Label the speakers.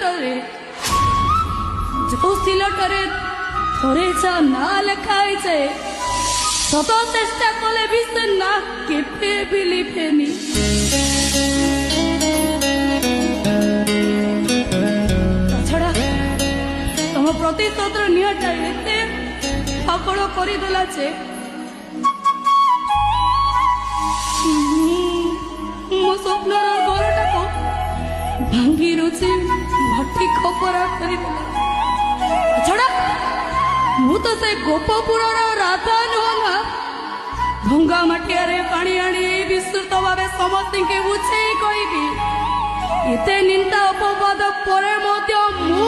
Speaker 1: ସିଲଟରେ ଯୋଉ ସିଲଟରେ ଥରେ ଯା ନା ଲେଖା ହେଇଯାଏ শত চেষ্টা করলে বিস্তে না কেঁপে বিলি ফেনি তাছাড়া তম প্রতিশোধর নিহটা এতে পাগল করিদেলা যে ମୋ ସ୍ୱପ୍ନର ଘରଟାକୁ ଭାଙ୍ଗି ରୁଚି ମାଟି ଖପରା କରିଦେଲା ଛଡ଼ା ମୁଁ ତ ସେ ଗୋପପୁରର ରାଧା ନୁହଁ ନା ଭଙ୍ଗା ମାଟିଆରେ ପାଣି ଆଣି ବିସ୍ତୃତ ଭାବେ ସମସ୍ତଙ୍କୁ ବୁଝେଇ କହିବି ଏତେ ନିନ୍ଦା ଅପବାଦ ପରେ ମଧ୍ୟ ମୁଁ